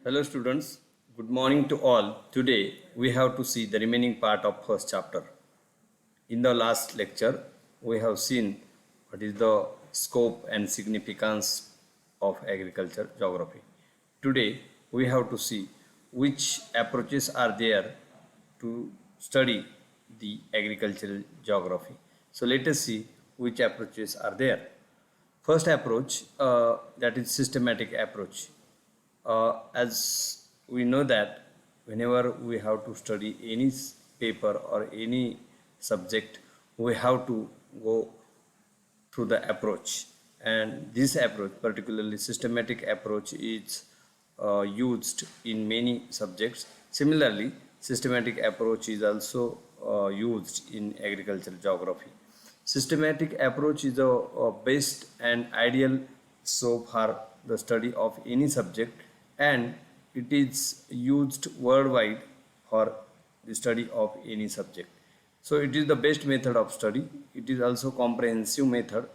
Hello students, good morning to all. Today we have to see the remaining part of first chapter. In the last lecture, we have seen what is the scope and significance of agriculture geography. Today we have to see which approaches are there to study the agricultural geography. So let us see which approaches are there. First approach, that is systematic approach. As we know that whenever we have to study any paper or any subject, we have to go through the approach, and this approach, particularly systematic approach, is used in many subjects. Similarly, systematic approach is also used in agricultural geography. Systematic approach is a best and ideal so for the study of any subject, and it is used worldwide for the study of any subject. So it is the best method of study. It is also comprehensive method.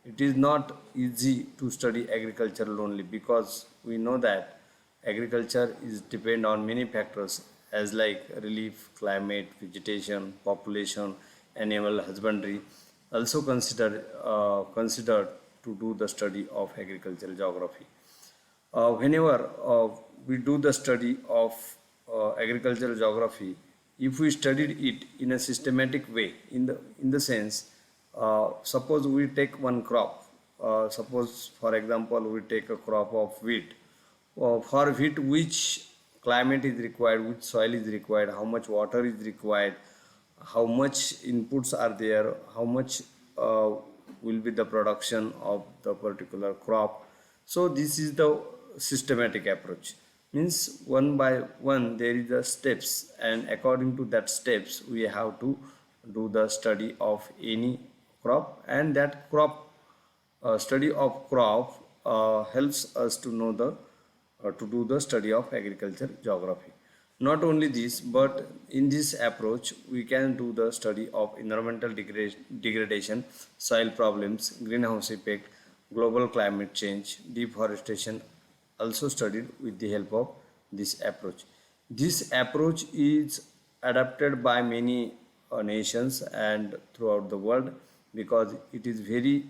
It is not easy to study agriculture only, because we know that agriculture is depend on many factors as like relief, climate, vegetation, population, animal husbandry. Also considered to do the study of agricultural geography. Whenever we do the study of agricultural geography, if we studied it in a systematic way, in the sense, suppose we take one crop. Suppose, for example, we take a crop of wheat. For wheat, which climate is required, which soil is required, how much water is required, how much inputs are there, how much will be the production of the particular crop. So this is the systematic approach. Means one by one there is the steps, and according to that steps we have to do the study of any crop, and that crop study of crop helps us to know the to do the study of agriculture geography. Not only this, but in this approach we can do the study of environmental degradation, soil problems, greenhouse effect, global climate change, deforestation, also studied with the help of this approach. This approach is adapted by many nations and throughout the world, because it is very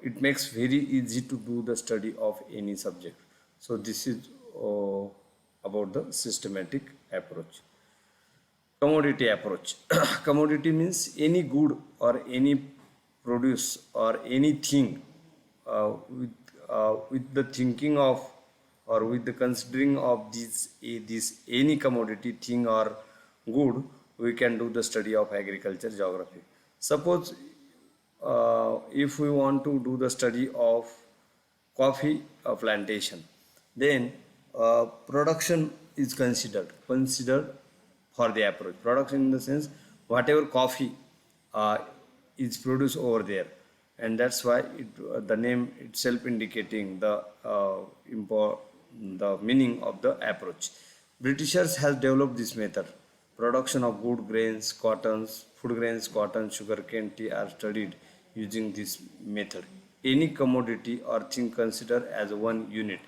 it makes very easy to do the study of any subject. So this is about the systematic approach. Commodity approach. Commodity means any good or any produce or anything, with the thinking of, or with the considering of this any commodity thing or good, we can do the study of agriculture geography. Suppose if we want to do the study of coffee plantation, then production is considered for the approach. Production in the sense, whatever coffee is produced over there, and that's why the name itself indicating the meaning of the approach. Britishers has developed this method. Production of good grains, cottons, food grains, cotton, sugarcane, tea are studied using this method. Any commodity or thing considered as one unit.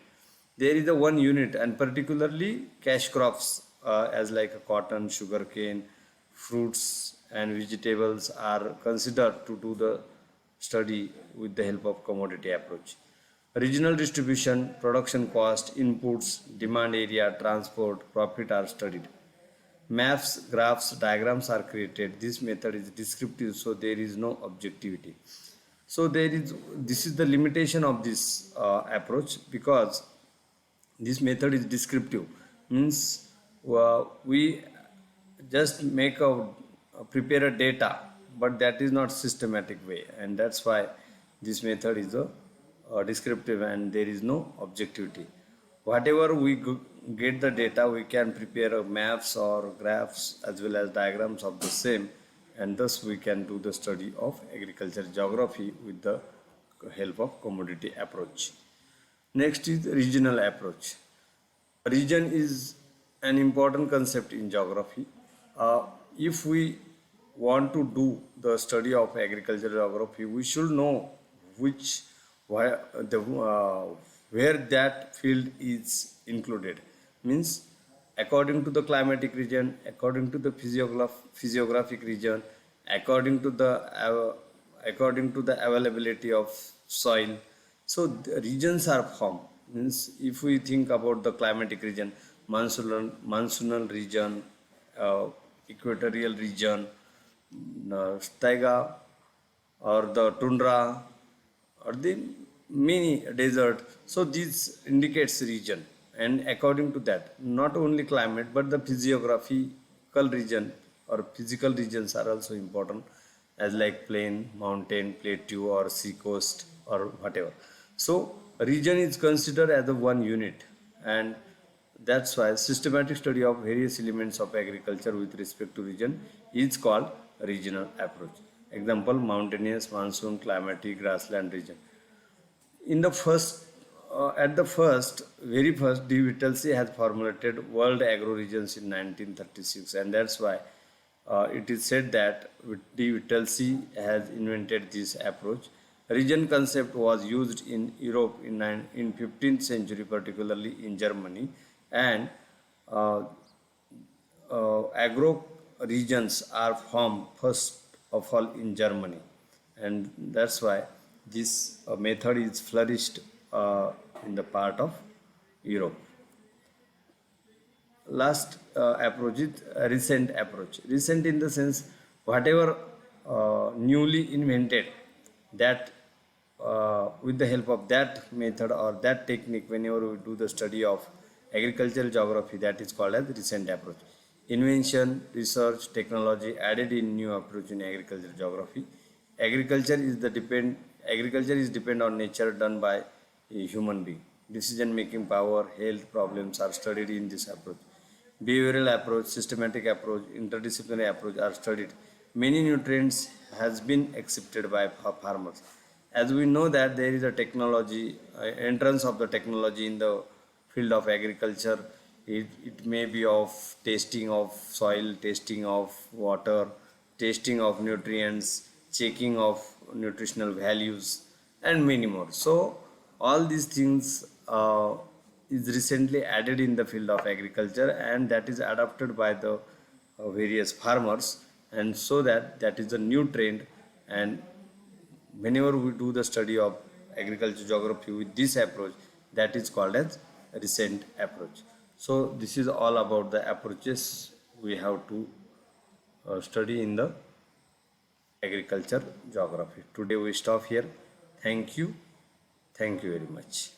There is a one unit, and particularly cash crops as like a cotton, sugarcane, fruits and vegetables are considered to do the study with the help of commodity approach. Regional distribution, production cost, inputs, demand area, transport, profit are studied. Maps, graphs, diagrams are created. This method is descriptive, so there is no objectivity. So this is the limitation of this approach, because this method is descriptive. Means we just make a prepare a data, but that is not systematic way, and that's why this method is a descriptive and there is no objectivity. Whatever we get the data, we can prepare maps or graphs as well as diagrams of the same, and thus we can do the study of agriculture geography with the help of commodity approach. Next is regional approach. Region is an important concept in geography. If we want to do the study of agricultural geography, we should know which why the where that field is included. Means according to the climatic region, according to the physiographic region, according to the availability of soil. So the regions are formed. Means if we think about the climatic region, monsoonal region, uh, equatorial region, taiga, or the tundra, or the mini desert. So this indicates region, and according to that, not only climate but the physiographical region or physical regions are also important, as like plain, mountain, plateau, or sea coast, or whatever. So region is considered as a one unit, and that's why systematic study of various elements of agriculture with respect to region is called regional approach. Example: mountainous, monsoon, climatic, grassland region. In the first, at the first, very first, D. Whittlesey has formulated world agro regions in 1936, and that's why it is said that D. Whittlesey has invented this approach. Region concept was used in Europe in 15th century, particularly in Germany, and uh, agro regions are formed first of all in Germany, and that's why this method is flourished in the part of Europe. Last approach is recent approach. Recent in the sense, whatever newly invented, that with the help of that method or that technique, whenever we do the study of agricultural geography, that is called as recent approach. Invention, research, technology added in new approach in agricultural geography. Agriculture is the depend Agriculture is depend on nature done by a human being. Decision making power, health problems are studied in this approach. Behavioral approach, systematic approach, interdisciplinary approach are studied. Many nutrients has been accepted by farmers. As we know that there is a technology, entrance of the technology in the field of agriculture. It may be of testing of soil, testing of water, testing of nutrients, checking of nutritional values, and many more. So all these things is recently added in the field of agriculture, and that is adopted by the various farmers, and so that is a new trend. And whenever we do the study of agriculture geography with this approach, that is called as recent approach. So this is all about the approaches we have to study in the agriculture geography. Today we stop here. Thank you. Thank you very much.